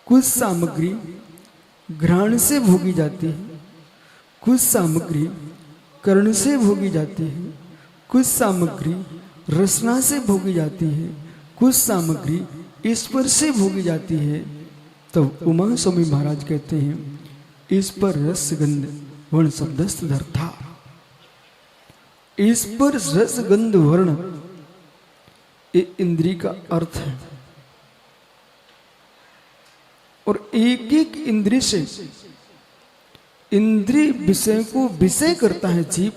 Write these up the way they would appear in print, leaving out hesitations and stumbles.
कुछ सामग्री घ्राण से भोगी जाती है, कुछ सामग्री कर्ण से भोगी जाती है, कुछ सामग्री रसना से भोगी जाती है, कुछ सामग्री स्पर्श से भोगी जाती है। तब उमा स्वामी महाराज कहते हैं, इस पर रस गंध वर्ण शब्दस्थ धरता। इस पर रस गंध वर्ण ये इंद्रिय का अर्थ है। और एक एक इंद्रिय से इंद्रिय विषय को विषय करता है जीव।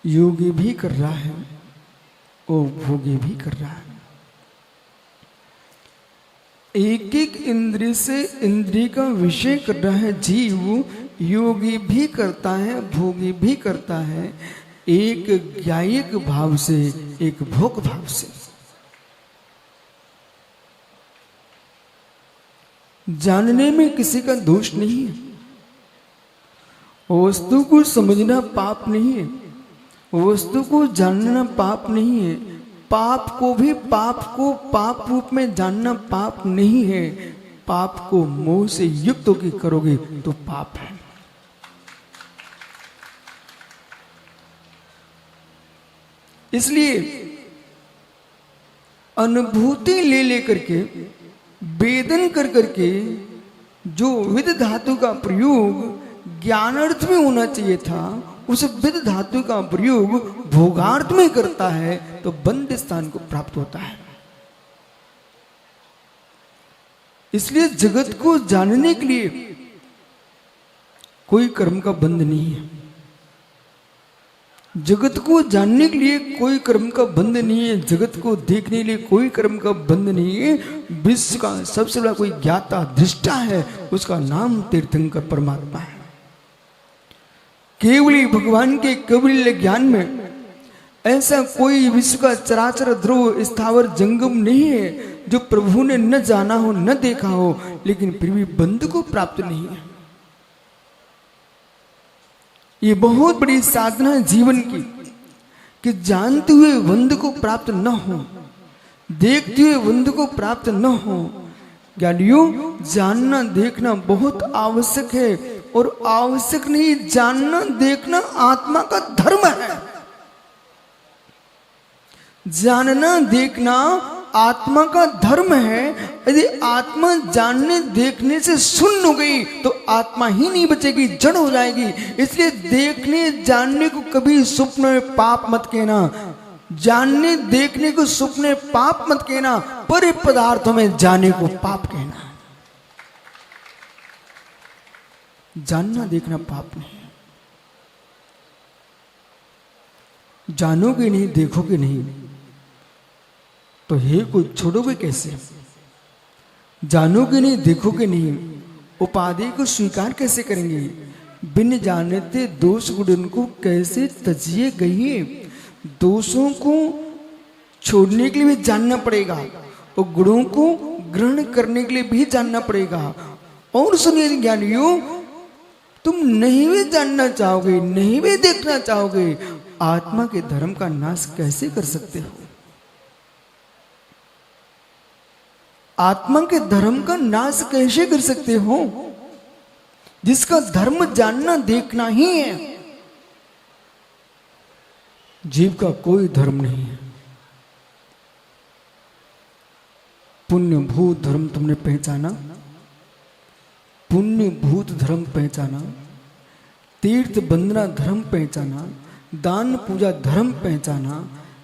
योगी भी कर रहा है और भोगी भी कर रहा है। एक एक इंद्रिय से इंद्रिय का विषय कर रहा है जीव। योगी भी करता है, भोगी भी करता है, एक ज्ञायक भाव से, एक भोग भाव से। जानने में किसी का दोष नहीं है, वस्तु को समझना पाप नहीं है, वस्तु को जानना पाप नहीं है, पाप को भी पाप को पाप रूप में जानना पाप नहीं है। पाप को मोह से युक्त होकर करोगे तो पाप है। इसलिए अनुभूति ले लेकर के, वेदन कर करके जो विद धातु का प्रयोग ज्ञानार्थ में होना चाहिए था, उस विद धातु का प्रयोग भोगार्थ में करता है तो बंद स्थान को प्राप्त होता है। इसलिए जगत को जानने के लिए कोई कर्म का बंध नहीं है। जगत को जानने के लिए कोई कर्म का बंध नहीं है। जगत को देखने के लिए कोई कर्म का बंध नहीं है। विश्व का सबसे बड़ा कोई ज्ञाता दृष्टा है, उसका नाम तीर्थंकर परमात्मा है। केवली भगवान के केवल ज्ञान में ऐसा कोई विश्व का चराचर ध्रुव स्थावर जंगम नहीं है जो प्रभु ने न जाना हो, न देखा हो, लेकिन फिर भी बंध को प्राप्त नहीं है। ये बहुत बड़ी साधना है जीवन की कि जानते हुए बंध को प्राप्त न हो, देखते हुए बंध को प्राप्त न हो। ज्ञानियों, जानना देखना बहुत आवश्यक है, और आवश्यक नहीं, जानना देखना आत्मा का धर्म है। जानना देखना आत्मा का धर्म है। यदि आत्मा जानने देखने से शून्य हो गई तो आत्मा ही नहीं बचेगी, जड़ हो जाएगी। इसलिए देखने जानने को कभी स्वप्न में पाप मत कहना, जानने देखने को स्वप्न में पाप मत कहना, पर पदार्थों में जाने को पाप कहना। जानना देखना पाप नहीं। जानोगे नहीं, देखोगे नहीं तो हे को छोड़ोगे कैसे? जानोगे नहीं, देखोगे नहीं, उपाधि को स्वीकार कैसे करेंगे? बिन जानते दोष गुण को कैसे तजिए गई? दोषों को छोड़ने के लिए भी जानना पड़ेगा और गुणों को ग्रहण करने के लिए भी जानना पड़ेगा। और सुनिए ज्ञानियों, तुम नहीं भी जानना चाहोगे, नहीं भी देखना चाहोगे, आत्मा के धर्म का नाश कैसे कर सकते हो? आत्मा के धर्म का नाश कैसे कर सकते हो जिसका धर्म जानना देखना ही है? जीव का कोई धर्म नहीं है। पुण्य भूत धर्म तुमने पहचाना, पुण्य भूत धर्म पहचाना, तीर्थ बंदना धर्म पहचाना, दान पूजा धर्म पहचाना।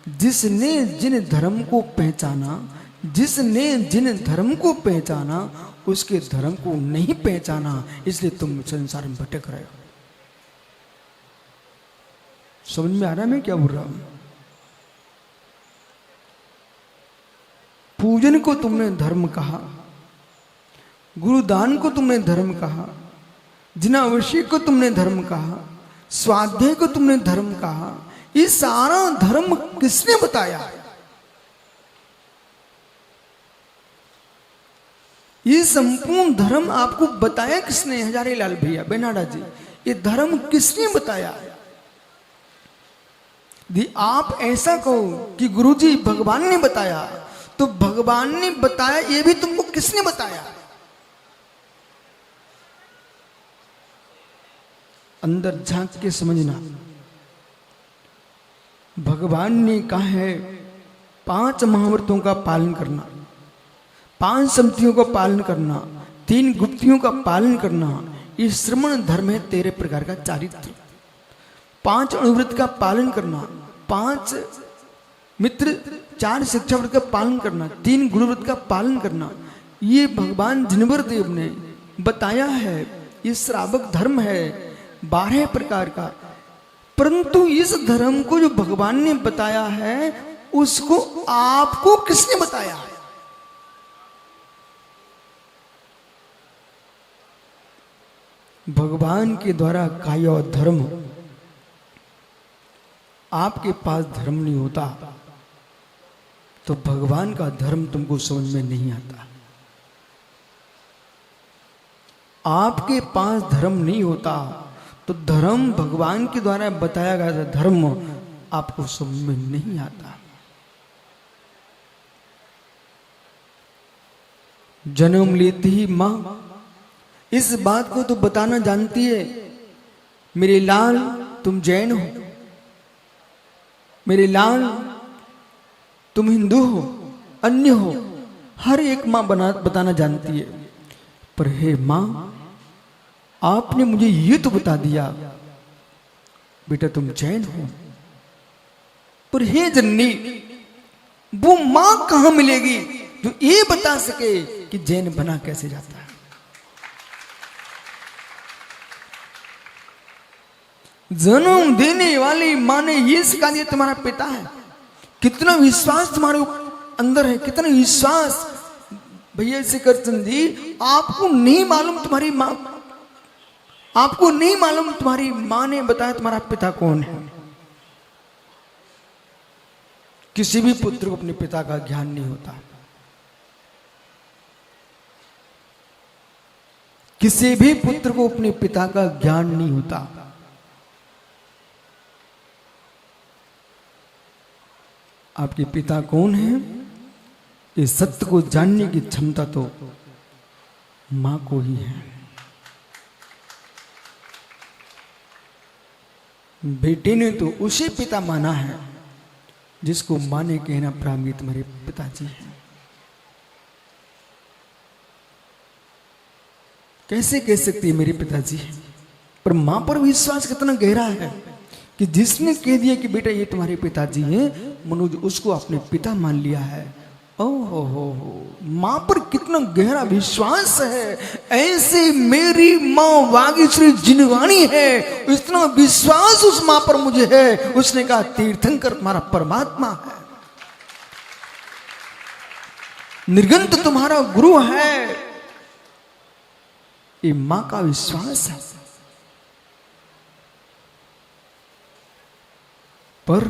जिसने जिन धर्म को पहचाना, जिसने जिन धर्म को पहचाना, उसके धर्म को नहीं पहचाना, इसलिए तुम संसार में भटक रहे हो। समझ में आ रहा है मैं क्या बोल रहा हूं? पूजन को तुमने धर्म कहा, गुरुदान को तुमने धर्म कहा, जिनावश्यक को तुमने धर्म कहा, स्वाध्याय को तुमने धर्म कहा। ये सारा धर्म किसने बताया? ये संपूर्ण धर्म आपको बताया किसने? हजारे लाल भैया, बेनाडा जी, ये धर्म किसने बताया? यदि आप ऐसा कहो कि गुरुजी भगवान ने बताया, तो भगवान ने बताया, ये भी तुमको किसने बताया? अंदर झांक के समझना। भगवान ने कहा है 5 महाव्रतों का पालन करना, 5 संमतियों का पालन करना, 3 गुप्तियों का पालन करना, ये श्रमण धर्म है 13 प्रकार का चारित्र। 5 अनुव्रत का पालन करना, 5 मित्र 4 शिक्षा व्रत का पालन करना, 3 गुरुव्रत का पालन करना, ये भगवान जिनवर देव ने बताया है। ये श्रावक धर्म है 12 प्रकार का। परंतु इस धर्म को जो भगवान ने बताया है, उसको आपको किसने बताया? भगवान के द्वारा काया धर्म, आपके पास धर्म नहीं होता तो भगवान का धर्म तुमको समझ में नहीं आता। आपके पास धर्म नहीं होता तो धर्म भगवान के द्वारा बताया गया धर्म आपको समझ में नहीं आता। जन्म लेती ही मां इस बात को तो बताना जानती है, मेरे लाल तुम जैन हो, मेरे लाल तुम हिंदू हो, अन्य हो, हर एक मां बताना जानती है। पर हे मां, आपने मुझे ये तो बता दिया बेटा तुम जैन हो, पर हे जननी वो मां कहां मिलेगी जो ये बता सके कि जैन बना कैसे जाता है? जन्म देने वाली मां ने ये सिखा दिया तुम्हारा पिता है। कितना विश्वास तुम्हारे अंदर है, कितना विश्वास। भैया से करचंद जी, आपको नहीं मालूम तुम्हारी मां, आपको नहीं मालूम तुम्हारी मां ने बताया तुम्हारा पिता कौन है। किसी भी पुत्र को अपने पिता का ज्ञान नहीं होता। किसी भी पुत्र को अपने पिता का ज्ञान नहीं होता। आपके पिता कौन है, इस सत्य को जानने की क्षमता तो मां को ही है। बेटे ने तो उसे पिता माना है जिसको मां ने कहना प्रामी तुम्हारे पिताजी हैं। कैसे कह सकती है मेरे पिताजी हैं? पर मां पर विश्वास कितना गहरा है कि जिसने कह दिया कि बेटा ये तुम्हारे पिताजी हैं, मनोज उसको अपने पिता मान लिया है। ओहो हो, मां पर कितना गहरा विश्वास है। ऐसे मेरी मां वागीश्वरी जिनवाणी है, इतना विश्वास उस मां पर मुझे है। उसने कहा तीर्थंकर तुम्हारा परमात्मा है, निर्गंत तुम्हारा गुरु है। ये मां का विश्वास है। पर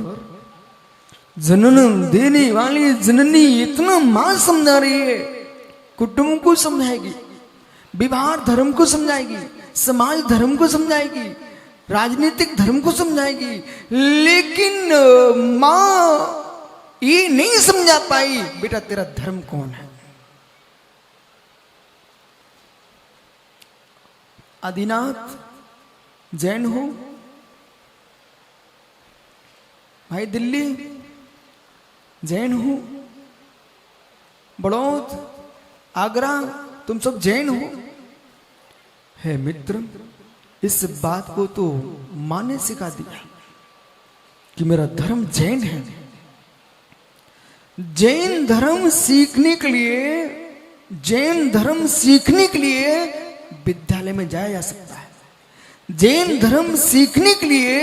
जनन देने वाली जननी इतना मां समझा रही है, कुटुंब को समझाएगी, विवाह धर्म को समझाएगी, समाज धर्म को समझाएगी, राजनीतिक धर्म को समझाएगी, लेकिन मां ये नहीं समझा पाई बेटा तेरा धर्म कौन है। आदिनाथ जैन हो, भाई दिल्ली जैन हो, बड़ौद आगरा तुम सब जैन हो। है मित्र, इस बात को तो मां ने सिखा दिया कि मेरा धर्म जैन है। जैन धर्म सीखने के लिए, जैन धर्म सीखने के लिए विद्यालय में जाया जा सकता है। जैन धर्म सीखने के लिए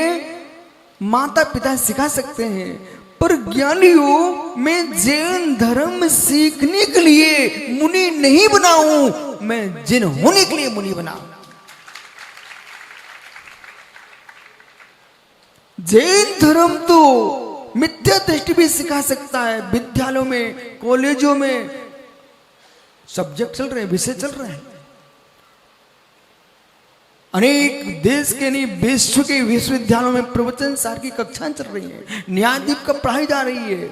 माता पिता सिखा सकते हैं, पर ज्ञानियों मैं जैन धर्म सीखने के लिए मुनि नहीं बनाऊं, मैं जिन होने के लिए मुनि बना। जैन धर्म तो मिथ्या दृष्टि भी सिखा सकता है। विद्यालयों में, कॉलेजों में सब्जेक्ट चल रहे हैं, विषय चल रहे हैं। अनेक देश के नहीं विश्व के विश्वविद्यालयों में प्रवचन सार की कक्षाएं चल रही हैं, न्यायदीप का पढ़ाई जा रही है।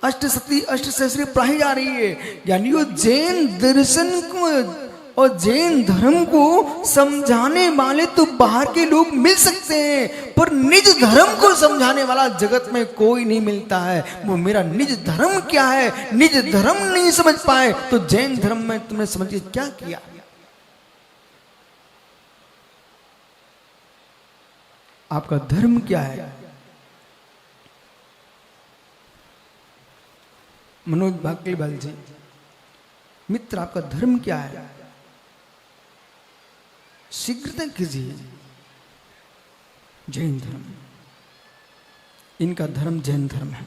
अष्टसती अष्टसहस्री पढ़ाई जा रही है। यानी वो जैन दर्शन को और जैन धर्म को समझाने वाले तो बाहर के लोग मिल सकते हैं, पर निज धर्म को समझाने वाला जगत में कोई नहीं मिलता है। वो मेरा निज धर्म क्या है, निज धर्म नहीं समझ पाए तो जैन धर्म में तुमने समझ के क्या किया। आपका धर्म क्या है? मनोज भागलीवाल जी, मित्र आपका धर्म क्या है? शीघ्रता कीजिए। जैन धर्म, इनका धर्म जैन धर्म है।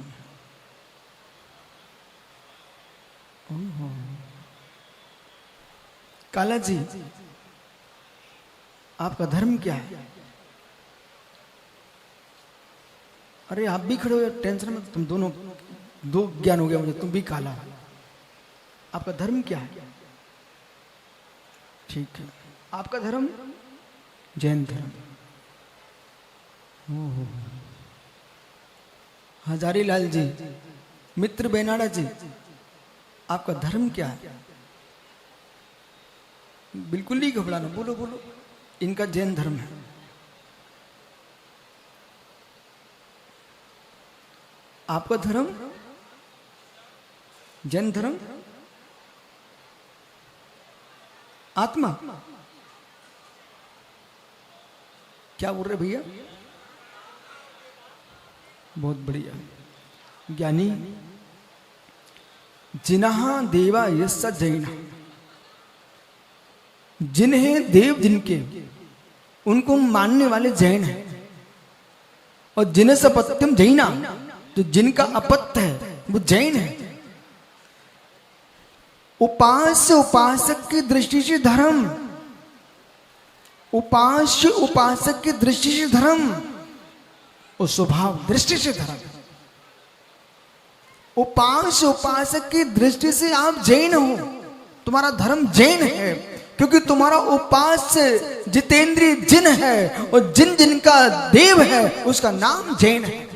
काला जी, आपका धर्म क्या है? अरे आप भी खड़े हो यार, टेंशन में तुम दोनों, दो ज्ञान हो गया मुझे, तुम भी काला। आपका धर्म क्या है? ठीक है, आपका धर्म जैन धर्म। हजारी लाल जी, मित्र बेनाड़ा जी, आपका धर्म क्या है? बिल्कुल नहीं घबराना, बोलो बोलो। इनका जैन धर्म है। आपका धर्म जैन धर्म। आत्मा क्या बोल रहे भैया? बहुत बढ़िया। ज्ञानी, जिन्हा देवा यस्स जैन, जिन्हें देव जिनके उनको मानने वाले जैन हैं। और जिन्हें सपत्यम जैना, तो जिनका अपत्य है वो जैन है। उपास्य उपासक की दृष्टि से धर्म, उपास्य उपासक की दृष्टि से धर्म, और स्वभाव दृष्टि से धर्म। उपास्य उपासक की दृष्टि से आप जैन हो, तुम्हारा धर्म जैन है, क्योंकि तुम्हारा उपास्य जितेंद्रिय जिन है, और जिन जिनका देव है उसका नाम जैन है,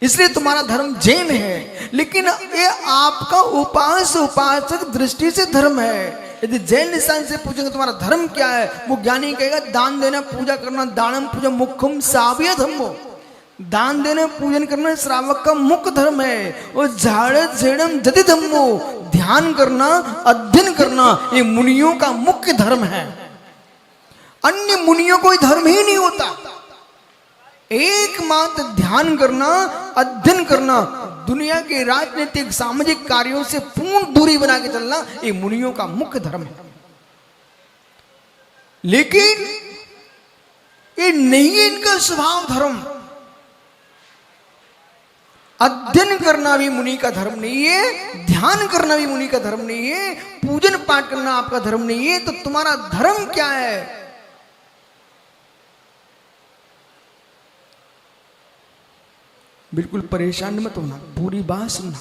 इसलिए तुम्हारा धर्म जैन है। लेकिन ये आपका उपास्य उपासक दृष्टि से धर्म है। यदि जैन निशान से पूछेंगे तुम्हारा धर्म क्या है, वो ज्ञानी कहेगा दान देना पूजा करना, दानम पूजा मुख्यम सावय धर्मो। दान देना पूजन करना श्रावक का मुख्य धर्म है। और झाड़ झेड़म जति धम्मो, ध्यान करना अध्ययन करना ये मुनियों का मुख्य धर्म है। अन्य मुनियों कोई धर्म ही नहीं होता। एकमात्र ध्यान करना, अध्ययन करना, दुनिया के राजनीतिक सामाजिक कार्यों से पूर्ण दूरी बना के चलना ये मुनियों का मुख्य धर्म है। लेकिन ये नहीं है इनका स्वभाव धर्म। अध्ययन करना भी मुनि का धर्म नहीं है, ध्यान करना भी मुनि का धर्म नहीं है, पूजन पाठ करना आपका धर्म नहीं है। तो तुम्हारा धर्म क्या है? बिल्कुल परेशान मत होना, पूरी बात सुनना।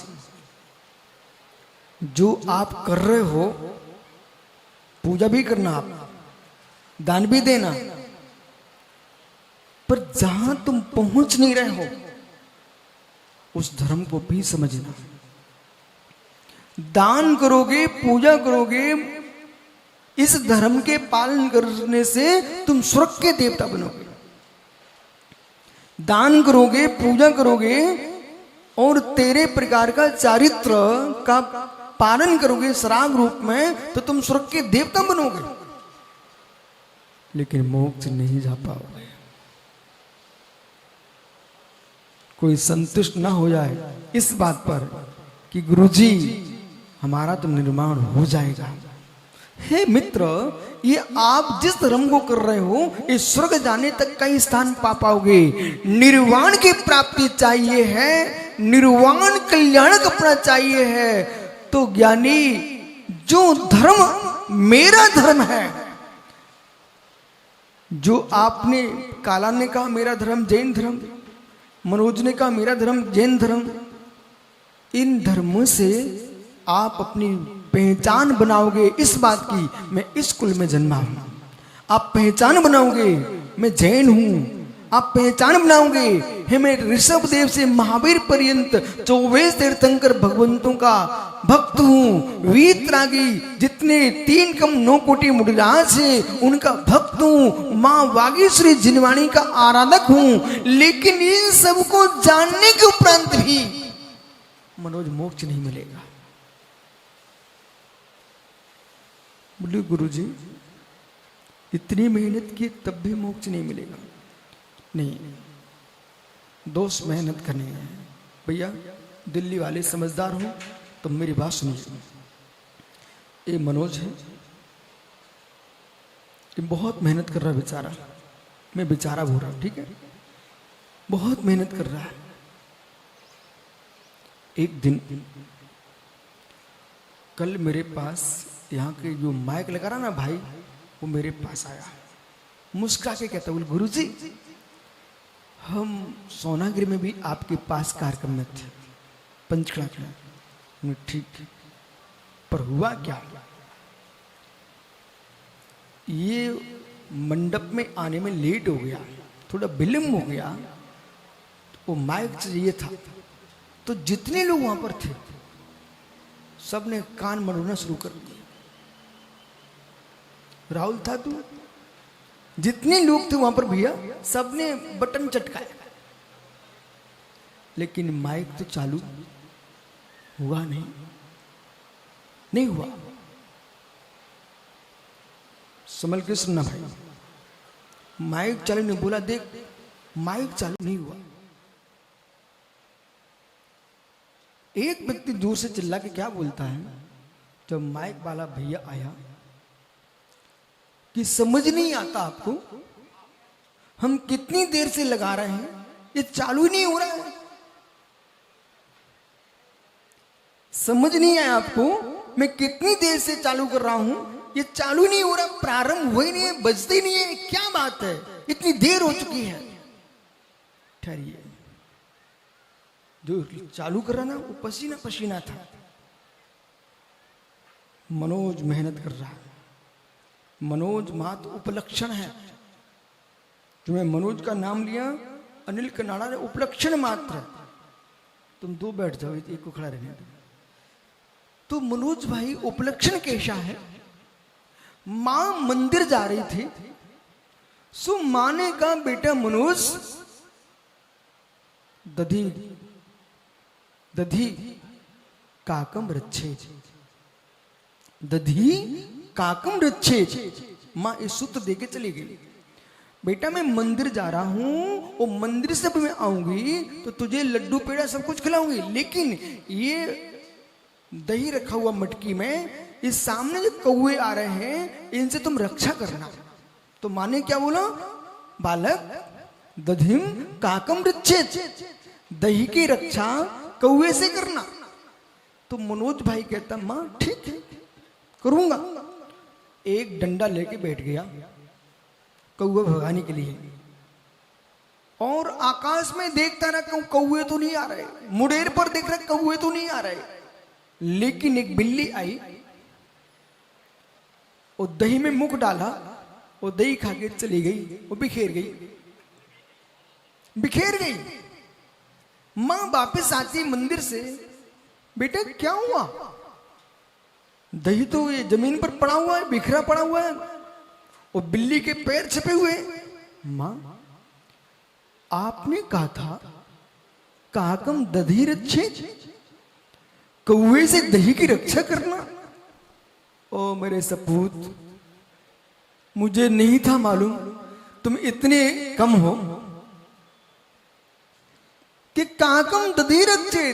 जो आप कर रहे हो, पूजा भी करना, आप दान भी देना, पर जहां तुम पहुंच नहीं रहे हो उस धर्म को भी समझना। दान करोगे, पूजा करोगे, इस धर्म के पालन करने से तुम स्वर्ग के देवता बनोगे। दान करोगे, पूजा करोगे और तेरे प्रकार का चारित्र का पालन करोगे श्राग रूप में, तो तुम स्वर्ग के देवता बनोगे। लेकिन मोक्ष नहीं जा पाओगे। कोई संतुष्ट ना हो जाए इस बात पर कि गुरुजी हमारा तो निर्माण हो जाएगा। हे मित्र, ये आप जिस धर्म को कर रहे हो ये स्वर्ग जाने तक का ही स्थान पा पाओगे। निर्वाण की प्राप्ति चाहिए है, निर्वाण कल्याण अपना चाहिए है। तो ज्ञानी, जो धर्म मेरा धर्म है, जो आपने काला ने कहा मेरा धर्म जैन धर्म, मनोज ने कहा मेरा धर्म जैन धर्म, इन धर्मों से आप अपनी पहचान बनाओगे इस बात की मैं इस कुल में जन्मा हूं। आप पहचान बनाओगे मैं जैन हूं। आप पहचान बनाओगे। हे मैं ऋषभ देव से महावीर पर्यंत 24 तीर्थंकर भगवंतों का भक्त हूँ। वीतरागी जितने 3 कम 9 कोटि मुनिराज है उनका भक्त हूँ। माँ वागीश्वरी जिनवाणी का आराधक हूँ। लेकिन इन सबको जानने के उपरांत भी मनोज मोक्ष नहीं मिलेगा। बोले गुरुजी इतनी मेहनत की तब भी मोक्ष नहीं मिलेगा। नहीं, दोष मेहनत करनी है। भैया दिल्ली वाले समझदार हो तो मेरी बात सुनिए। ये मनोज है, ये बहुत मेहनत कर रहा है बेचारा। मैं बेचारा बोल रहा हूं, ठीक है, बहुत मेहनत कर रहा है। एक दिन कल मेरे पास यहाँ के जो माइक लगा रहा ना भाई, वो मेरे पास आया, मुस्कुरा के कहता, बोले गुरुजी हम सोनागिरी में भी आपके पास कार्यक्रम में थे, पंचकला में। ठीक, पर हुआ क्या, ये मंडप में आने में लेट हो गया, थोड़ा विलंब हो गया। तो वो माइक चाहिए था, तो जितने लोग वहां पर थे सब ने कान मरोना शुरू कर दिया। राहुल था तू, जितने लोग थे वहां पर भैया सब ने बटन चटकाया, लेकिन माइक तो चालू हुआ नहीं हुआ। संभल के सुनना भाई, माइक चालू नहीं, बोला देख माइक चालू नहीं हुआ। एक व्यक्ति दूर से चिल्ला के क्या बोलता है, जब माइक वाला भैया आया, कि समझ नहीं आता आपको हम कितनी देर से लगा रहे हैं, ये चालू नहीं हो रहा है। समझ नहीं आया आपको, मैं कितनी देर से चालू कर रहा हूं, ये चालू नहीं हो रहा, प्रारंभ हुआ ही नहीं है, बजते नहीं है, क्या बात है, इतनी देर हो चुकी है। ठहरिए, जो चालू कर रहा ना वो पसीना पसीना था। मनोज मेहनत कर रहा है, मनोज मात्र उपलक्षण है। जो मैं मनोज का नाम लिया, अनिल कनाडा ने उपलक्षण मात्र। तुम दो बैठ जाओ, एक को खड़ा रहने दो। तो मनोज भाई उपलक्षण कैसा है, मां मंदिर जा रही थी, सो मां ने कहा बेटा मनोज दधी दधी काकम रच्छे, दधी काकम रच्छे। मां इस सूत्र देके चली गई, बेटा मैं मंदिर जा रहा हूं, वो मंदिर से मैं आऊंगी तो तुझे लड्डू पेड़ा सब कुछ खिलाऊंगी, लेकिन ये दही रखा हुआ मटकी में, इस सामने जो कौवे आ रहे हैं इनसे तुम रक्षा करना। तो मां ने क्या बोला, बालक दधिम काकम रच्छे, दही की रक्षा कौवे से करना। तो मनोज भाई कहता मां ठीक है करूंगा। एक डंडा लेके बैठ गया कौवे भगाने के लिए, और आकाश में देखता रहा कौवे तो नहीं आ रहे, मुडेर पर देख रहा कौवे तो नहीं आ रहे, लेकिन एक बिल्ली आई, वो दही में मुख डाला, वो दही खा के चली गई, वो बिखेर गई। मां वापस आती मंदिर से, बेटा क्या हुआ, दही तो ये जमीन पर पड़ा हुआ है, बिखरा पड़ा हुआ है, और बिल्ली के पैर छपे हुए। मां आपने कहा था काकम दधी रच्छे, कौवे से दही की रक्षा करना। ओ मेरे सपूत, मुझे नहीं था मालूम तुम इतने कम हो कि काकम दधी रच्छे।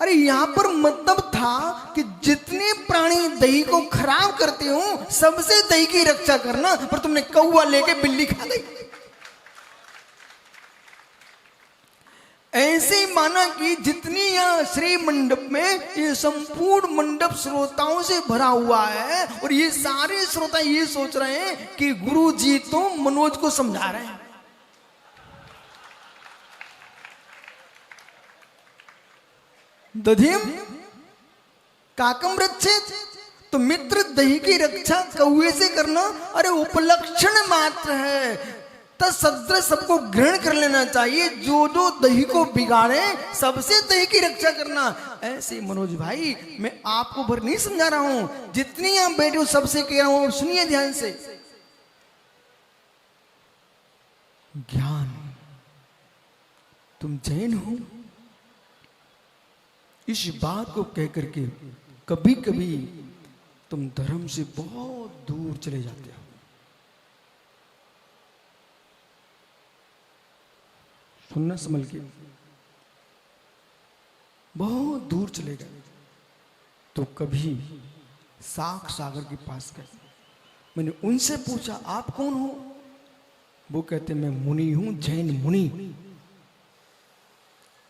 अरे यहां पर मतलब था कि जितने प्राणी दही को खराब करते हो सबसे दही की रक्षा करना, पर तुमने कौवा लेके बिल्ली खा गई। ऐसे ही माना कि जितनी यहां श्री मंडप में, ये संपूर्ण मंडप श्रोताओं से भरा हुआ है, और ये सारे श्रोता ये सोच रहे हैं कि गुरु जी तो मनोज को समझा रहे हैं। दधिम काकम रच्छे, तो मित्र दही की रक्षा कौवे से करना, अरे उपलक्षण मात्र है, तत्सदृश सबको ग्रहण कर लेना चाहिए। जो जो दही को बिगाड़े सबसे दही की रक्षा करना। ऐसे मनोज भाई मैं आपको भर नहीं समझा रहा हूं, जितनी आप बैठे हो सबसे कह रहा हूं, सुनिए ध्यान से। ज्ञान, तुम जैन हो, इस बात को कह करके कभी कभी तुम धर्म से बहुत दूर चले जाते हो। सुनना संभल के, बहुत दूर चले गए। तो कभी साख सागर के पास गए, मैंने उनसे पूछा आप कौन हो? वो कहते मैं मुनि हूं, जैन मुनि।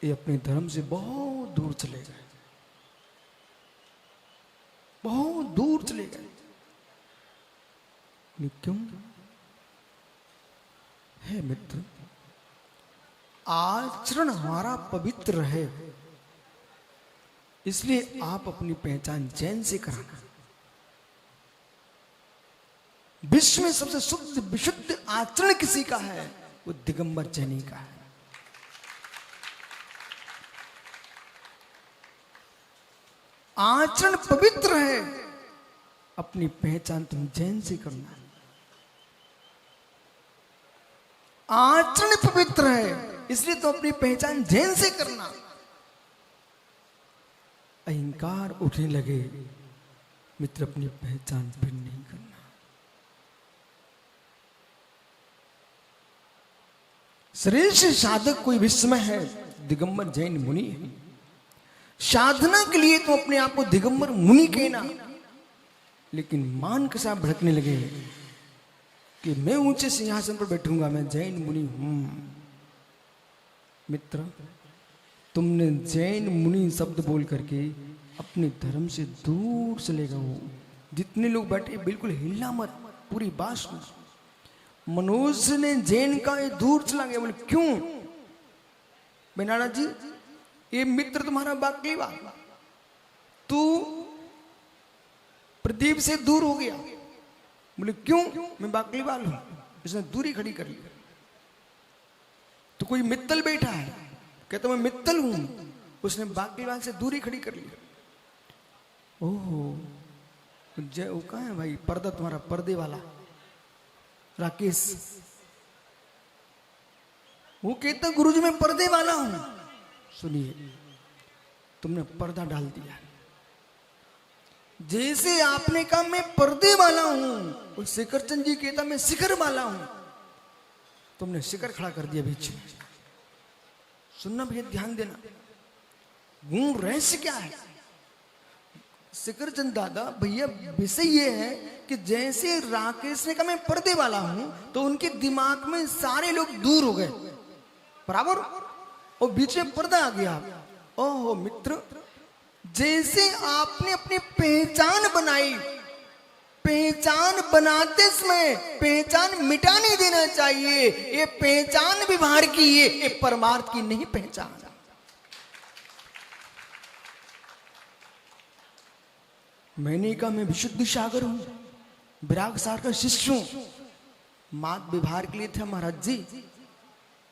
ये अपने धर्म से बहुत दूर चले गए, बहुत दूर चले गए। क्यों? है मित्र, आचरण हमारा पवित्र रहे, इसलिए आप अपनी पहचान जैन से कराना। विश्व में सबसे शुद्ध विशुद्ध आचरण किसी का है? वो दिगंबर जैनी का है। आचरण पवित्र है, अपनी पहचान तुम जैन से करना। आचरण पवित्र है, इसलिए तो अपनी पहचान जैन से करना। अहंकार उठने लगे मित्र, अपनी पहचान फिर नहीं करना। श्रेष्ठ साधक कोई विश्व में है, दिगंबर जैन मुनि है। साधना के लिए तो अपने आप को दिगंबर मुनि कहना, लेकिन मान के साथ भड़कने लगे कि मैं ऊंचे सिंहासन पर बैठूंगा, मैं जैन मुनि हूं। मित्र, तुमने जैन मुनि शब्द बोल करके अपने धर्म से दूर चले गए। जितने लोग बैठे बिल्कुल हिलना मत, पूरी बात सुनो। मनोज ने जैन का ये दूर चला गया। बोले क्यों? बेनाना जी, ये मित्र तुम्हारा बाकलीवाल, तू प्रदीप से दूर हो गया। बोले क्यों? मैं बाकलीवाल हूं, इसने दूरी खड़ी कर ली। तो कोई मित्तल बैठा है, कहता मैं मित्तल हूं, उसने बाकलीवाल से दूरी खड़ी कर ली। ओहो, जय वो कहाँ है भाई? पर्दा तुम्हारा, पर्दे वाला राकेश, वो कहता गुरुजी मैं पर्दे वाला हूं। सुनिए, तुमने पर्दा डाल दिया। जैसे आपने कहा मैं पर्दे वाला हूं, और शिखरचंद जी कहता मैं शिखर वाला हूं, तुमने शिखर खड़ा कर दिया बीच में। सुनना भैया, ध्यान देना, गुण रहस्य क्या है? शिखरचंद दादा भैया, विषय ये है कि जैसे राकेश ने कहा मैं पर्दे वाला हूं, तो उनके दिमाग में सारे लोग दूर हो गए बराबर, और बीच में पर्दा आ गया। ओहो मित्र, जैसे आपने अपनी पहचान बनाई, पहचान बनाते समय पहचान मिटा नहीं देना चाहिए। ये पहचान व्यवहार की है, ये परमार्थ की नहीं पहचान। मैंने कहा मैं विशुद्ध सागर हूं, विराग सागर का शिष्य हूं। मात व्यवहार के लिए थे महाराज जी।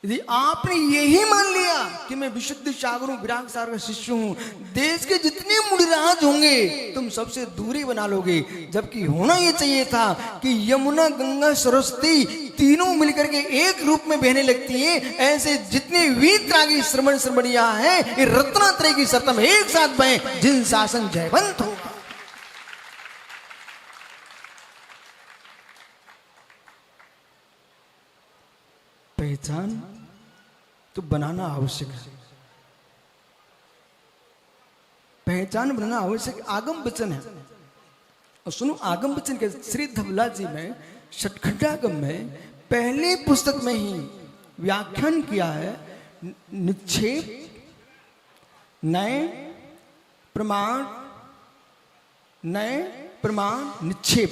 यदि आपने यही मान लिया कि मैं विशुद्ध सागर हूं, विराग सागर का शिष्य हूं, देश के जितने मुनिराज होंगे तुम सबसे दूरी बना लोगे। जबकि होना यह चाहिए था कि यमुना गंगा सरस्वती तीनों मिलकर के एक रूप में बहने लगती हैं। ऐसे जितने वीतरागी श्रमण श्रमणिया हैं, ये रत्नात्रय की शर्त में एक साथ बहे, जिन शासन जयवंत हो। पहचान तो बनाना आवश्यक है, पहचान बनाना आवश्यक। आगम वचन है, और सुनो आगम वचन के श्री धवला जी में षटखंडागम में पहले पुस्तक में ही व्याख्यान किया है। निक्षेप, नए प्रमाण, नए प्रमाण, निक्षेप,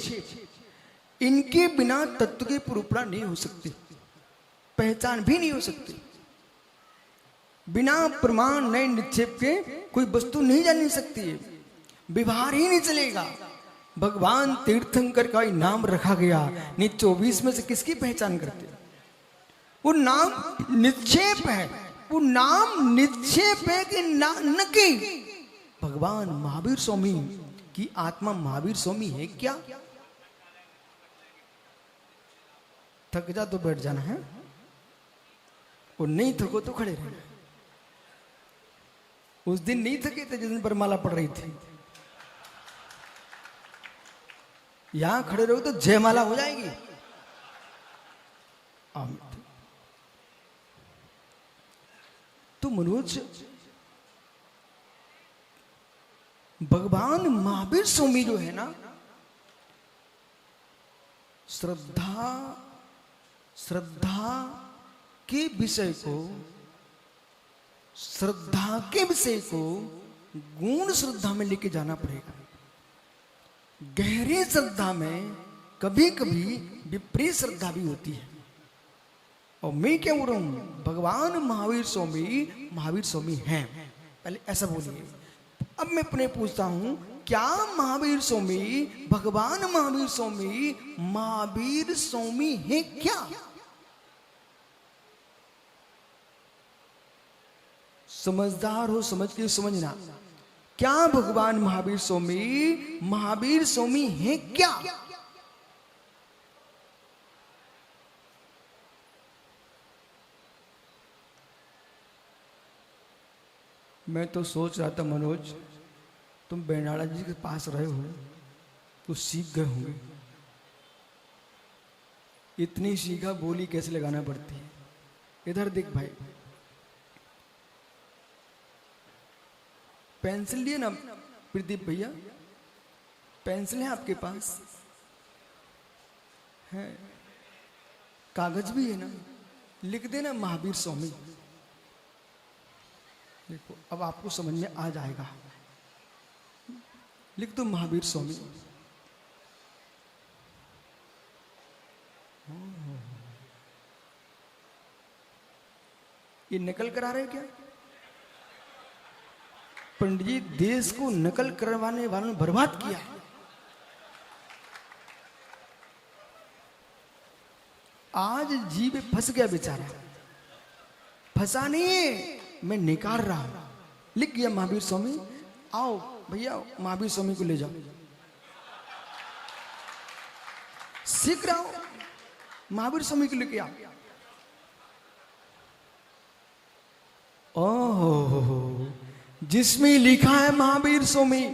इनके बिना तत्व की पुरुपरा नहीं हो सकती, पहचान भी नहीं हो सकती। बिना प्रमाण नए निक्षेप के कोई वस्तु नहीं जान नहीं सकती है, व्यवहार ही नहीं चलेगा। भगवान तीर्थंकर का ही नाम रखा गया, नहीं 24 में से किसकी पहचान करते? वो नाम निक्षेप है, वो नाम निक्षेप है कि न कि भगवान महावीर स्वामी की आत्मा महावीर स्वामी है क्या? थक जा तो बैठ जाना है, और नहीं थको तो खड़े रहना। उस दिन नहीं थके थे जिस दिन वरमाला पड़ रही थी। यहां खड़े रहो तो जयमाला हो जाएगी। तो मनोज, भगवान महावीर स्वामी जो है ना, श्रद्धा के विषय को, श्रद्धा के विषय को गुण श्रद्धा में लेके जाना पड़ेगा। गहरे श्रद्धा में कभी कभी विपरीत श्रद्धा भी होती है। और मैं क्या बोल रहा हूं, भगवान महावीर स्वामी हैं, पहले ऐसा बोलिए। अब मैं अपने पूछता हूं, क्या महावीर स्वामी, भगवान महावीर स्वामी है क्या? समझदार हो समझ के समझना, क्या भगवान महावीर स्वामी है क्या? मैं तो सोच रहा था मनोज, तुम बेनाड़ा जी के पास रहे हो तो सीख गए होंगे। इतनी सीखा बोली कैसे लगाना पड़ती है। इधर देख भाई, पेंसिल लिए ना प्रदीप भैया, पेंसिल है आपके पास? है, कागज भी है ना? लिख देना महावीर स्वामी। देखो अब आपको समझ में आ जाएगा। लिख दो महावीर स्वामी। ये नकल करा रहे क्या पंडित जी? देश को नकल करवाने वालों ने बर्बाद किया। आज जीव फंस गया बेचारा। फंसा नहीं है, मैं निकाल रहा हूं। लिख गया महावीर स्वामी। आओ भैया, महावीर स्वामी को ले जाओ। सीख रहा हूं, महावीर स्वामी को लेके आओ। ओह, जिसमें लिखा है महावीर स्वामी,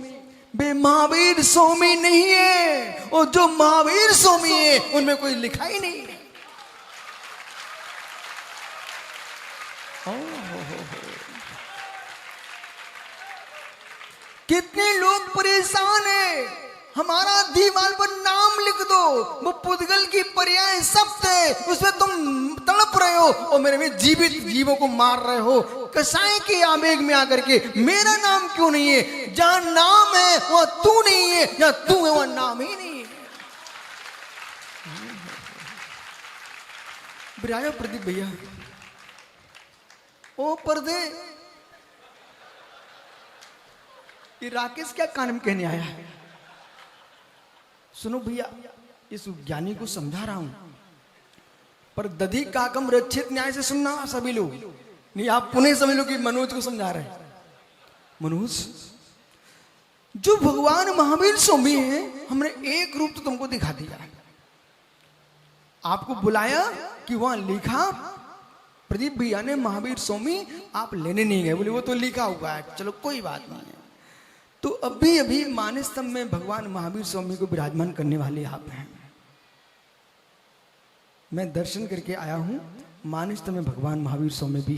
वे महावीर स्वामी नहीं है। और जो महावीर स्वामी है उनमें कोई लिखा ही नहीं है। कितने लोग परेशान हैं। हमारा दीवार पर नाम लिख दो, वो पुद्गल की पर्याय शब्द है, उसमें तुम तड़प रहे हो और मेरे में जीवित जीवों को मार रहे हो कसाई के आवेग में आकर के। मेरा नाम क्यों नहीं है? जहां नाम है वहां तू नहीं है, जहां तू है वहां नाम ही नहीं है। बिरायो प्रदीप भैया। ओ पर्दे, ये राकेश क्या कान में कहने आया है? सुनो भैया, इस ज्ञानी को समझा रहा हूं, पर दधि काकम रक्षित न्याय से सुनना सभी लोग। नहीं, आप पुनः समझ लो कि मनोज को समझा रहे हैं। मनोज, जो भगवान महावीर स्वामी है, हमने एक रूप तो तुमको दिखा दिया। आपको बुलाया कि वहां लिखा प्रदीप भैया ने महावीर स्वामी, आप लेने नहीं गए। बोले वो तो लिखा हुआ है, चलो कोई बात नहीं है। तो अभी अभी मानस्तंभ में भगवान महावीर स्वामी को विराजमान करने वाले आप हैं। मैं दर्शन करके आया हूं, मानस्तंभ में भगवान महावीर स्वामी भी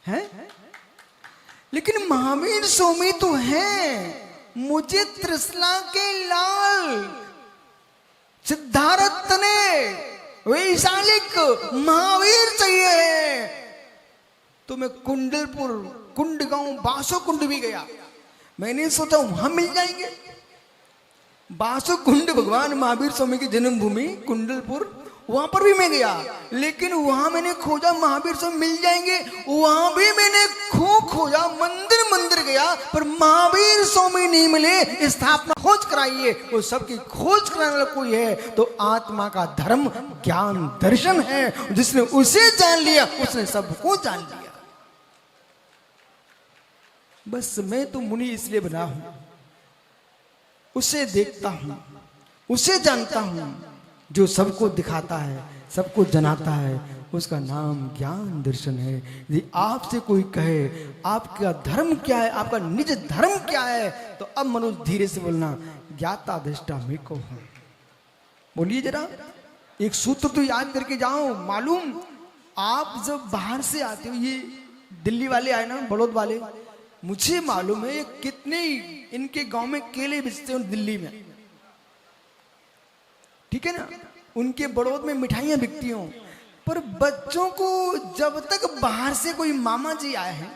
हैं। लेकिन महावीर स्वामी तो हैं, मुझे त्रिशला के लाल सिद्धार्थ ने वैशालिक महावीर चाहिए। तो मैं कुंडलपुर, कुंडगांव, बासो कुंड भी गया। मैंने सोचा वहां मिल जाएंगे। बासो कुंड भगवान महावीर स्वामी की जन्मभूमि कुंडलपुर, वहां पर भी मैं गया, लेकिन वहां मैंने खोजा महावीर स्वामी मिल जाएंगे, वहां भी मैंने खूब खोजा, मंदिर मंदिर गया, पर महावीर स्वामी नहीं मिले। स्थापना खोज कराइए, वो सबकी खोज कराने वाला कोई है तो आत्मा का धर्म ज्ञान दर्शन है। जिसने उसे जान लिया उसने सबको जान लिया। बस मैं तो मुनि इसलिए बना हूं, उसे देखता हूं, उसे जानता हूं, जो सबको दिखाता है, सबको जनाता है, उसका नाम ज्ञान दर्शन है। यदि आपसे कोई कहे आपका धर्म क्या है, आपका निज धर्म क्या है, तो अब मनुष्य धीरे से बोलना, ज्ञाता दृष्टा मैं को हूं। बोलिए जरा, एक सूत्र तो याद करके जाओ। मालूम, आप जब बाहर से आते हो, ये दिल्ली वाले आए ना, बड़ौद वाले, मुझे मालूम है कितने इनके गांव में केले बेचते हो दिल्ली में, ठीक है ना, उनके बड़ौद में मिठाइयां बिकती हो, पर बच्चों को जब तक बाहर से कोई मामा जी आए हैं,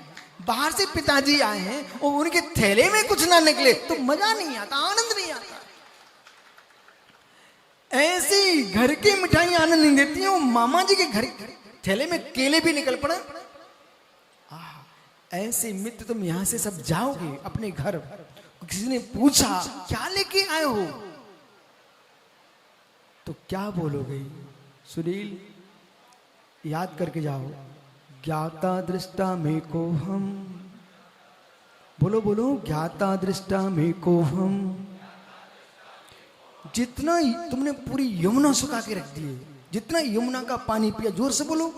बाहर से पिताजी आए हैं और उनके थैले में कुछ ना निकले तो मजा नहीं आता, आनंद नहीं आता। ऐसी घर की मिठाई आनंद नहीं देती है, मामा जी के घर थैले में केले भी निकल पड़े। ऐसे मित्र तुम यहां से सब जाओगे अपने घर, किसी ने पूछा क्या लेके आए हो, तो क्या बोलोगे? सुनील, याद करके जाओ, ज्ञाता दृष्टा में को हम। बोलो बोलो, ज्ञाता दृष्टा में को हम। जितना तुमने पूरी यमुना सुखा के रख दी है, जितना यमुना का पानी पिया, जोर से बोलो,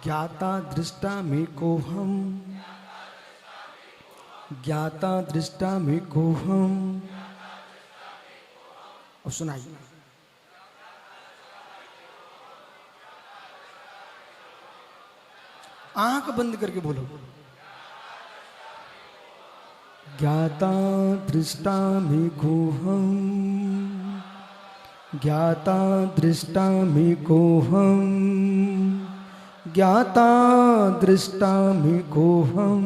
ज्ञाता दृष्टा में को हम, ज्ञाता दृष्टा में को हम। और सुनाइए, आंख बंद करके बोलो, ज्ञाता दृष्टा में को हम, ज्ञाता दृष्टा में को हम, ज्ञाता दृष्टा में को हम।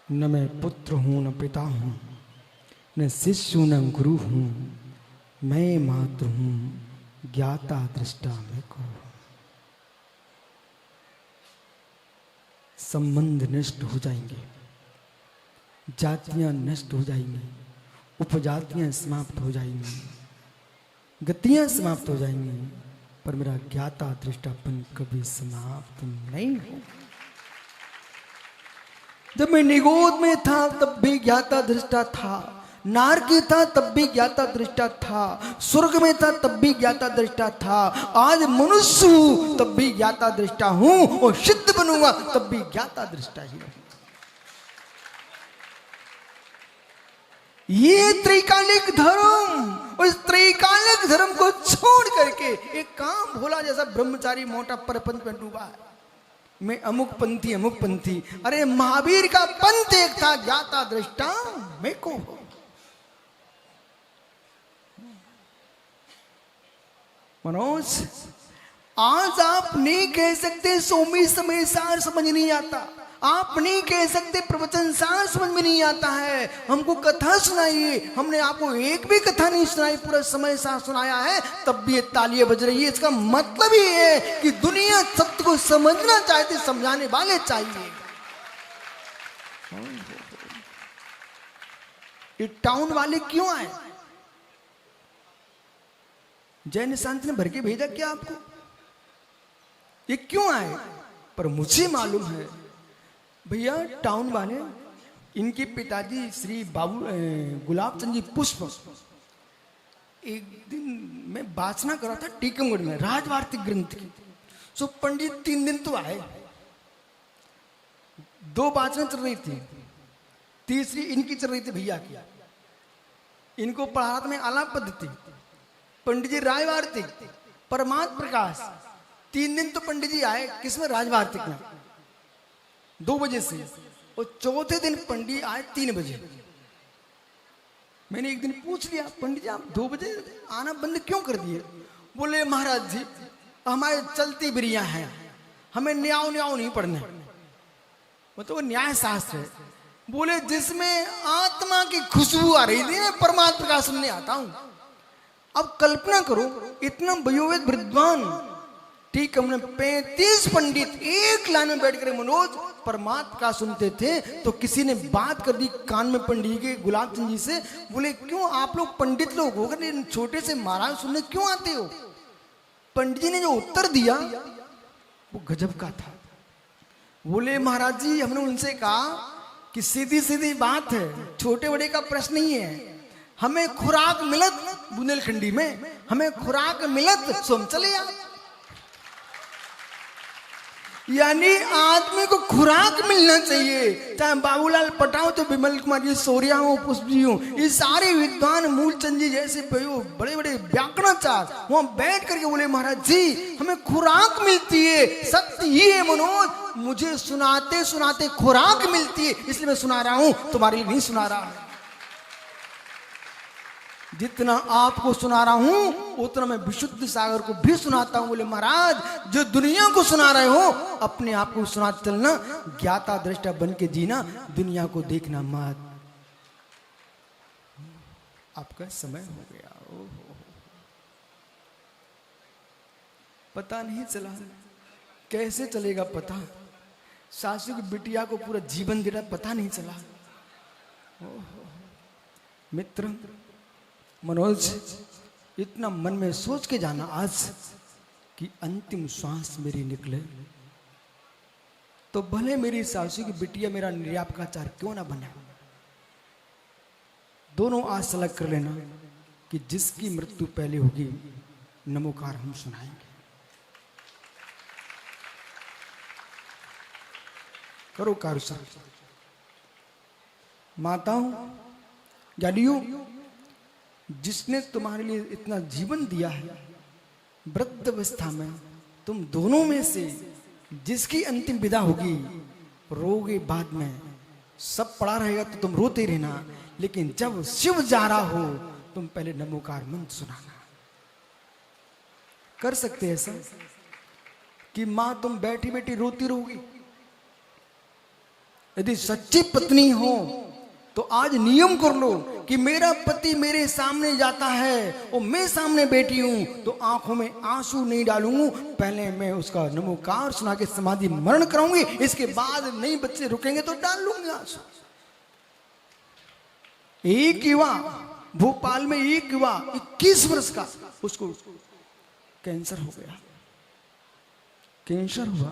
न मैं पुत्र हूं, न पिता हूं, न शिष्य न गुरु हूं, मैं मात्र हूं, ज्ञाता दृष्टा में को। संबंध नष्ट हो जाएंगे, जातियां नष्ट हो जाएंगी, उपजातियां समाप्त हो जाएंगी, गतियां समाप्त हो जाएंगी, पर मेरा ज्ञाता दृष्टापन कभी समाप्त नहीं हो। जब मैं निगोद में था तब भी ज्ञाता दृष्टा था, नारकी था तब भी ज्ञाता दृष्टा था, स्वर्ग में था तब भी ज्ञाता दृष्टा था, आज मनुष्य हूं तब भी ज्ञाता दृष्टा हूं, और सिद्ध बनूंगा तब भी ज्ञाता दृष्टा ही रहूंगा। ये त्रिकालिक धर्म, उस त्रिकालिक धर्म को छोड़ करके एक काम भोला जैसा ब्रह्मचारी मोटा परपंथ में डूबा है। मैं अमुक पंथी अमुक पंथी, अरे महावीर का पंथ एक था, ज्ञाता दृष्टा मैं को। मनोज, आज आप नहीं कह सकते सोमी समय सार समझ नहीं आता, आप नहीं कह सकते प्रवचन सार समझ में नहीं आता है, हमको कथा सुनाइए। हमने आपको एक भी कथा नहीं सुनाई, पूरा समय सार सुनाया है, तब भी ये तालियां बज रही है। इसका मतलब ही है कि दुनिया सत्य को समझना चाहती, समझाने वाले चाहिए। ये टाउन वाले क्यों आए? जैन शांति ने भर के भेजा क्या आपको? ये क्यों आए? पर मुझे मालूम है भैया, टाउन वाले, इनके पिताजी श्री बाबू गुलाब चंद जी पुष्प, एक दिन मैं वाचना कर रहा था टीकमगढ़ में राजवार्तिक ग्रंथ की, सो पंडित 3 दिन तो आए, 2 वाचना चल रही थी, तीसरी इनकी चल रही थी भैया की, इनको पढ़ा था मैं आलाप पद्धति, पंडित जी राजवार्तिक, परमात्म प्रकाश। 3 दिन तो पंडित जी आए, किसमें? राजवार्तिक में 2 बजे से, और चौथे दिन पंडित आए 3 बजे। मैंने एक दिन पूछ लिया, पंडित जी आप 2 बजे आना बंद क्यों कर दिए? बोले महाराज जी हमारे चलती बिरिया हैं, हमें न्याय नहीं पढ़ने, मतलब वो न्याय शास्त्र है, बोले जिसमें आत्मा की खुशबू आ रही थी, मैं परमात्मा प्रकाश सुनने आता हूं। अब कल्पना करो, इतना वयोवृद्ध विद्वान, ठीक हमने 35 पंडित एक लाइन में बैठकर मनोज परमात्मा का सुनते थे, तो किसी ने बात कर दी कान में पंडित के गुलाब चंद जी से, बोले क्यों आप लोग पंडित लोग होकर छोटे से महाराज सुनने क्यों आते हो? पंडित जी ने जो उत्तर दिया वो गजब का था। बोले महाराज जी, हमने उनसे कहा कि सीधी सीधी बात है, छोटे बड़े का प्रश्न नहीं है, हमें खुराक मिलत बुंदेलखंडी में, हमें खुराक मिलत सो हम चले आ। यानी आदमी को खुराक मिलना चाहिए, चाहे बाबूलाल पटाओ तो विमल कुमार जी सौर्या हो, पुष्प जी हो, ये सारे विद्वान मूलचंद जी जैसे बड़े बड़े व्याकरणाचार्य वहां बैठ करके बोले महाराज जी हमें खुराक मिलती है। सत्य ही है मनोज, मुझे सुनाते सुनाते खुराक मिलती है, इसलिए मैं सुना रहा हूं, तुम्हारे लिए नहीं सुना रहा हूं। जितना आपको सुना रहा हूं उतना मैं विशुद्ध सागर को भी सुनाता हूं। बोले महाराज, जो दुनिया को सुना रहे हो अपने आप को सुनाते चलना, ज्ञाता दृष्टा बन के जीना, दुनिया को देखना मत। आपका समय हो गया। ओहो, पता नहीं चला कैसे चलेगा, पता सासू की बिटिया को पूरा जीवन दे रहा, पता नहीं चला। ओहो मित्र मनोज, इतना मन में सोच के जाना आज कि अंतिम श्वास मेरी निकले तो भले मेरी सासू की बिटिया मेरा निर्यापकाचार क्यों ना बने, दोनों आज सलग कर लेना कि जिसकी मृत्यु पहले होगी नमोकार हम सुनाएंगे। करो कारुसा। माताओं जानियो, जिसने तुम्हारे लिए इतना जीवन दिया है, वृद्ध अवस्था में तुम दोनों में से जिसकी अंतिम विदा होगी, रोगे बाद में, सब पड़ा रहेगा तो तुम रोते रहना, लेकिन जब शिव जा रहा हो तुम पहले नमोकार मंत्र सुनाना। कर सकते हैं ऐसा कि मां तुम बैठी बैठी रोती रहोगी? यदि सच्ची पत्नी हो तो आज नियम कर लो कि मेरा पति मेरे सामने जाता है और मैं सामने बैठी हूं तो आंखों में आंसू नहीं डालूंगी, पहले मैं उसका नमोकार सुना के समाधि मरण कराऊंगी, इसके बाद नहीं बच्चे रुकेंगे तो डाल लूंगी आंसू। एक युवा भोपाल में, एक युवा 21 वर्ष का, उसको कैंसर हो गया। कैंसर हुआ,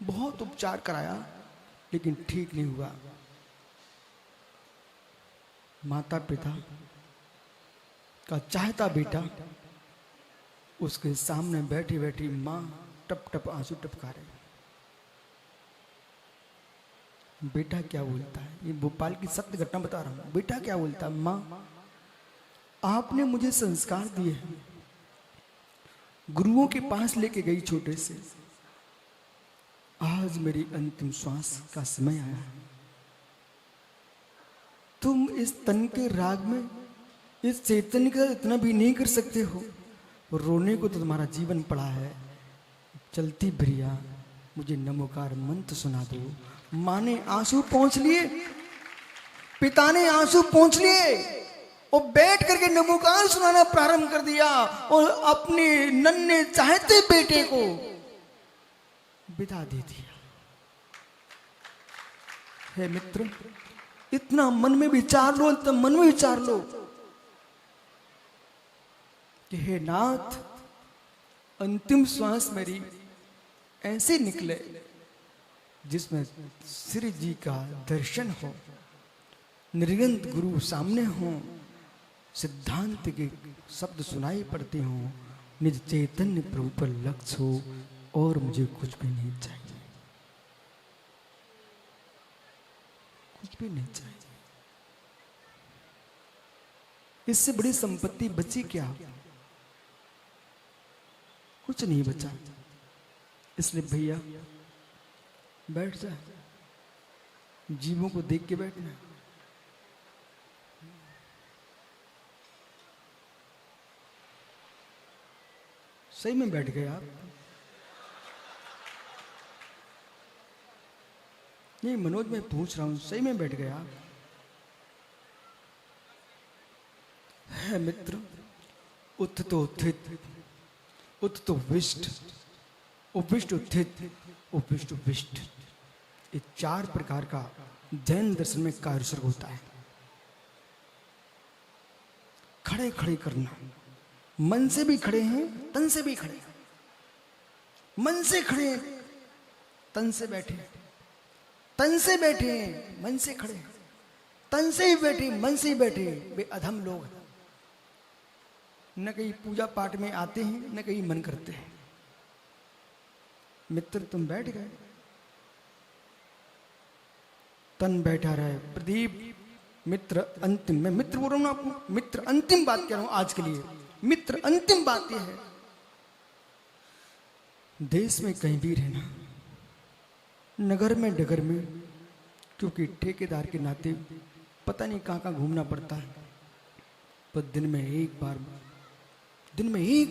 बहुत उपचार कराया लेकिन ठीक नहीं हुआ। माता पिता का चाहता बेटा उसके सामने बैठी बैठी मां टप टप आंसू टपका रही। बेटा क्या बोलता है, ये भोपाल की सत्य घटना बता रहा हूं। बेटा क्या बोलता है, मां आपने मुझे संस्कार दिए हैं, गुरुओं के पास लेके गई छोटे से, आज मेरी अंतिम श्वास का समय आया है, तुम इस तन के राग में इस चैतन्य का इतना भी नहीं कर सकते हो, रोने को तो तुम्हारा जीवन पड़ा है। चलती प्रिया मुझे नमोकार मंत्र सुना दो। माँ ने आंसू पहुंच लिए, पिता ने आंसू पहुंच लिए और बैठ करके नमोकार सुनाना प्रारंभ कर दिया और अपने नन्हे चाहते बेटे को विदा दे दिया। हे मित्र, इतना मन में विचार लो, इतना मन में विचार लो कि हे नाथ, अंतिम श्वास मेरी ऐसे निकले जिसमें श्री जी का दर्शन हो, निर्गंत गुरु सामने हो, सिद्धांत के शब्द सुनाई पड़ते हो, निज चैतन्य प्रभु पर लक्ष्य हो और मुझे कुछ भी नहीं चाहिए, कुछ भी नहीं चाहिए। इससे बड़ी संपत्ति बची क्या? कुछ नहीं बचा। इसलिए भैया बैठ जा, जीवों को देख के बैठना। सही में बैठ गए आप। नहीं मनोज, मैं पूछ रहा हूं, सही में बैठ गया है मित्र? उत्थ तो उत्थित, उत्थ तो विष्ट, उविष्ट उत्थित, उविष्ट विष्ट, ये 4 प्रकार का जैन दर्शन में कार्य होता है। खड़े खड़े करना, मन से भी खड़े हैं, तन से भी खड़े, मन से खड़े हैं, तन से बैठे, तन से बैठे हैं, मन से खड़े, तन से ही बैठे, मन से ही बैठे। वे अधम लोग हैं, न कहीं पूजा पाठ में आते हैं, न कहीं मन करते हैं। मित्र तुम बैठ गए, तन बैठा रहे, प्रदीप मित्र अंतिम, मैं मित्र बोल रहा हूं ना आपको, मित्र अंतिम बात कह रहा हूं आज के लिए। मित्र अंतिम बात यह है, देश में कहीं भी रहना, नगर में डगर में, क्योंकि ठेकेदार के नाते पता नहीं कहां कहां घूमना पड़ता है, पर दिन में एक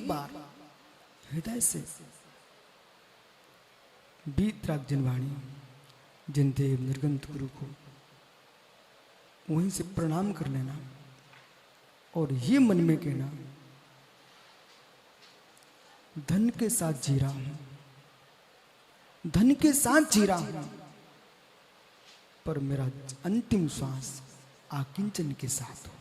बार हृदय से बीतराग जनवाणी जिनदेव निर्गंत गुरु को वहीं से प्रणाम कर लेना और ये मन में कहना, धन के साथ जी रहा हूं, धन के साथ जी रहा हूं, पर मेरा अंतिम श्वास आकिंचन के साथ हो।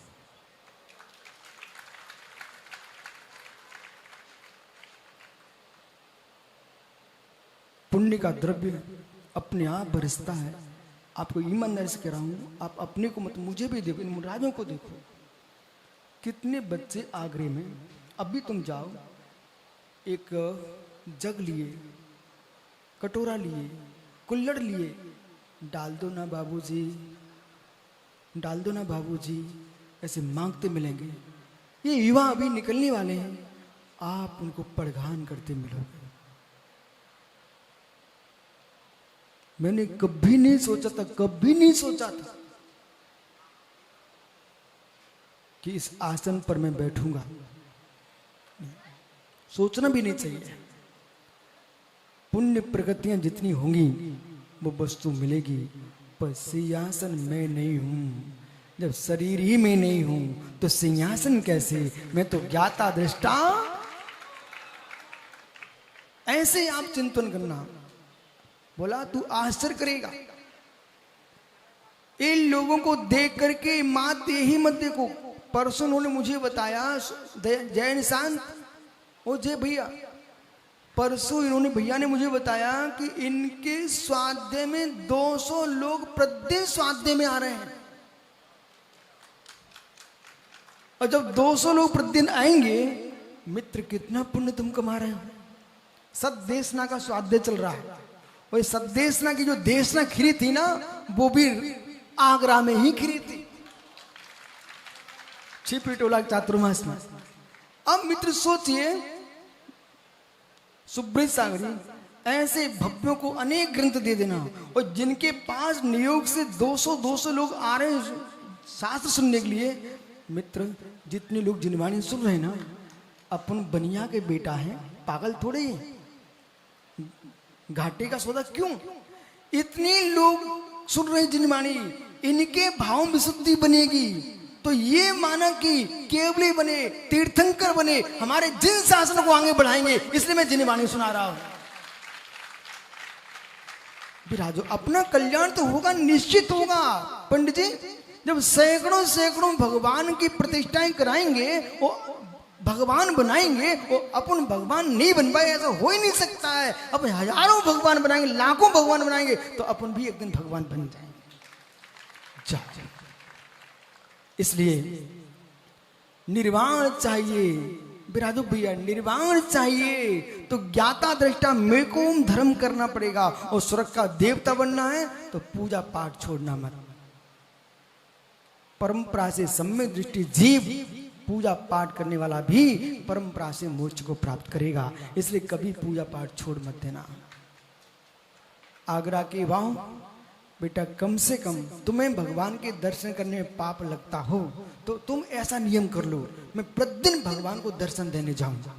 पुण्य का द्रव्य अपने आप बरसता है। आपको ईमानदारी से कह रहा हूं, आप अपने को मत, मुझे भी देखो, इन मुरादों को देखो। कितने बच्चे आगरे में, अभी तुम जाओ, एक जग लिए, कटोरा लिए, कुल्हड़ लिए, डाल दो ना बाबूजी, डाल दो ना बाबूजी, ऐसे मांगते मिलेंगे। ये युवा अभी निकलने वाले हैं, आप उनको पड़घान करते मिलोगे। मैंने कभी नहीं सोचा था, कभी नहीं सोचा था कि इस आसन पर मैं बैठूंगा। सोचना भी नहीं चाहिए। पुण्य प्रगतियां जितनी होंगी वो वस्तु मिलेगी, पर सिंहासन मैं नहीं हूं। जब शरीर ही मैं नहीं हूं तो सिंहासन कैसे? मैं तो ज्ञाता दृष्टा। ऐसे आप चिंतन करना। बोला तू आश्चर्य करेगा, इन लोगों को देख करके मात ही मत देखो। परसों उन्होंने मुझे बताया, जय शांत, ओ जय भैया, परसों इन्होंने भैया ने मुझे बताया कि इनके स्वाध्याय में 200 लोग प्रतिदिन स्वाध्याय में आ रहे हैं। और जब 200 लोग प्रतिदिन आएंगे, मित्र कितना पुण्य तुम कमा रहे हो। सद्देशना का स्वाध्याय चल रहा है, और सद्देशना की जो देशना खिरी थी ना, वो भी आगरा में ही खिरी थी, छिपी टोला चातुर्मास में। अब मित्र सोचिए, सुब्रत सागरी ऐसे भव्यों को अनेक ग्रंथ दे देना, और जिनके पास नियोग से 200 लोग आ रहे हैं शास्त्र सुनने के लिए। मित्र जितने लोग जिनवाणी सुन रहे हैं ना, अपन बनिया के बेटा है, पागल थोड़े ही। घाटे का सौदा क्यों? इतने लोग सुन रहे जिनवाणी, इनके भाव विशुद्धि बनेगी तो ये माना कि केवली बने, तीर्थंकर बने, हमारे जिन शासन को आगे बढ़ाएंगे। इसलिए मैं जिनवाणी सुना रहा हूं। विराजो, अपना कल्याण तो होगा, निश्चित होगा। पंडित जी, जब सैकड़ों भगवान की प्रतिष्ठाएं कराएंगे, वो भगवान बनाएंगे, वो अपन भगवान नहीं बन पाए, ऐसा हो ही नहीं सकता है। अब हजारों भगवान बनाएंगे, लाखों भगवान बनाएंगे, तो अपन भी एक दिन भगवान बन जाएंगे। इसलिए निर्वाण चाहिए विराजो भैया, निर्वाण चाहिए तो ज्ञाता दृष्टा मेरे को धर्म करना पड़ेगा। और स्वर्ग का देवता बनना है तो पूजा पाठ छोड़ना मत। परंपरा से सम्यक दृष्टि जीव पूजा पाठ करने वाला भी परंपरा से मोक्ष को प्राप्त करेगा। इसलिए कभी पूजा पाठ छोड़ मत देना। आगरा के वाह बेटा, कम से कम तुम्हें भगवान के दर्शन करने में पाप लगता हो तो तुम ऐसा नियम कर लो, मैं प्रतिदिन भगवान को दर्शन देने जाऊंगा।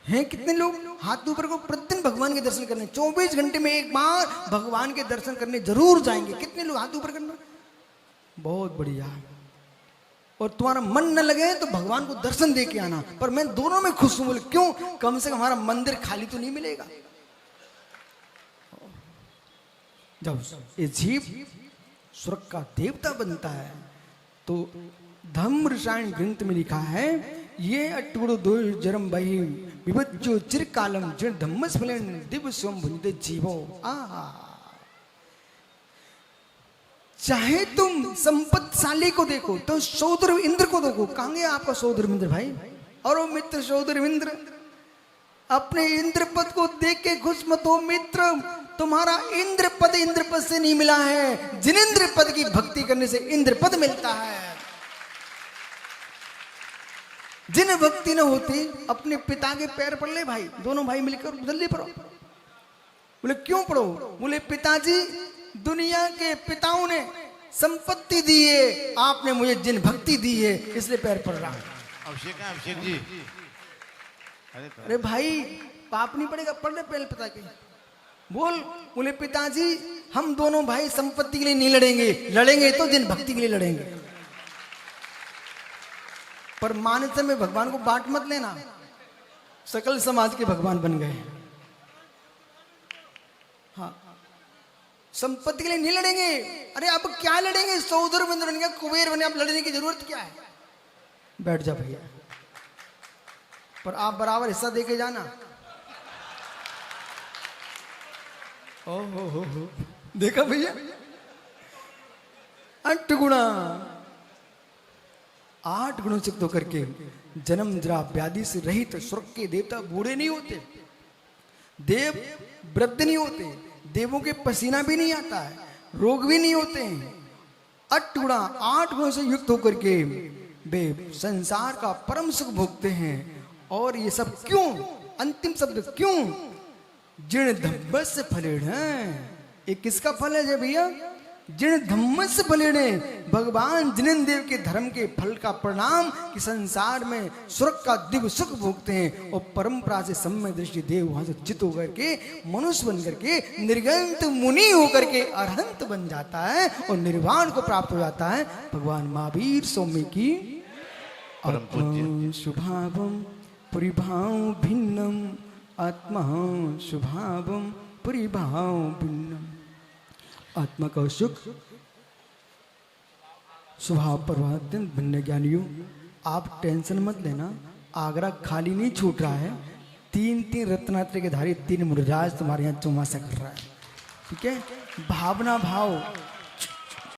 हैं कितने लोग हाथ ऊपर को प्रतिदिन भगवान के दर्शन करने, 24 घंटे में एक बार भगवान के दर्शन करने जरूर जाएंगे। कितने लोग हाथ ऊपर करना? बहुत बढ़िया। और तुम्हारा मन न लगे तो भगवान को दर्शन दे के आना। पर मैं दोनों में खुश हूं। बोले क्यों? कम से कम हमारा मंदिर खाली तो नहीं मिलेगा। जब ये जीव स्वर्ग का देवता बनता है तो धम्म रसायन ग्रंथ में लिखा है, ये अटुड़ो दो जरम बही विभज्जो चिरकालम जिन धम्मस फलन दिव्य स्वम भुंजते जीवो। चाहे तुम संपत्तिशाली को देखो तो सौदर इंद्र को देखो। कहां गया आपका सौदर इंद्र भाई? और वो मित्र सौदर इंद्र, अपने इंद्र पद को देख के खुश मत हो मित्र। तुम्हारा इंद्र पद से नहीं मिला है, जिनेंद्र पद की भक्ति करने से इंद्र पद मिलता है। जिन भक्ति न होती अपने पिता के पैर पड़ ले भाई, दोनों भाई मिलकर जल्दी पढ़ो। बोले क्यों पढ़ो? बोले पिताजी दुनिया के पिताओं ने संपत्ति दी है, आपने मुझे जिन भक्ति दी है इसलिए पैर पड़ रहा हूं। अभिषेक जी, अरे भाई पाप नहीं पड़ेगा? पढ़ ले पहले पिता के। बोल। बोले पिताजी हम दोनों भाई संपत्ति के लिए नहीं लड़ेंगे, लड़ेंगे तो जिन भक्ति के लिए लड़ेंगे। पर मान्यता में भगवान को बांट मत लेना, सकल समाज के भगवान बन गए। हाँ, संपत्ति के लिए नहीं लड़ेंगे। अरे आप क्या लड़ेंगे? सौदर बन गया, कुबेर बने, आप लड़ने की जरूरत क्या है? बैठ जा भैया, पर आप बराबर हिस्सा देके जाना। ओहो हो, देखा भैया? 8 गुणा 8 गुणों से तो करके जन्म जरा व्याधि से रहित स्वर्ग के देवता बूढ़े नहीं होते, देव वृद्ध नहीं होते, देवों के पसीना भी नहीं आता है, रोग भी नहीं होते हैं। 8 गुणा 8 गुणों से युक्त होकर के वे संसार का परम सुख भोगते हैं। और ये सब क्यों? अंतिम शब्द क्यों? जिन धम्मस फलेण। ये किसका फल है भैया? जिन धम्मस फलेण, भगवान जिनेन्द्र देव के धर्म के फल का परिणाम कि संसार में स्वर्ग का दिव्य सुख भोगते हैं। और परंपरा से सम्य दृष्टि देव वहां से चित होकर के मनुष्य बन करके निर्गंत मुनि होकर के अरहंत बन जाता है और निर्वाण को प्राप्त हो जाता है। भगवान महावीर स्वामी की शुभावम परिभाव भिन्नम, आत्मा शुभावम परिभाव भिन्नम। आत्मा का सुख स्वभाव पर अत्यंत भिन्न। ज्ञानियों आप टेंशन मत लेना, आगरा खाली नहीं छूट रहा है। 3 रत्नात्रय के धारी 3 मुनिराज तुम्हारे यहाँ चौमासा कर रहा है। ठीक है? भावना भाव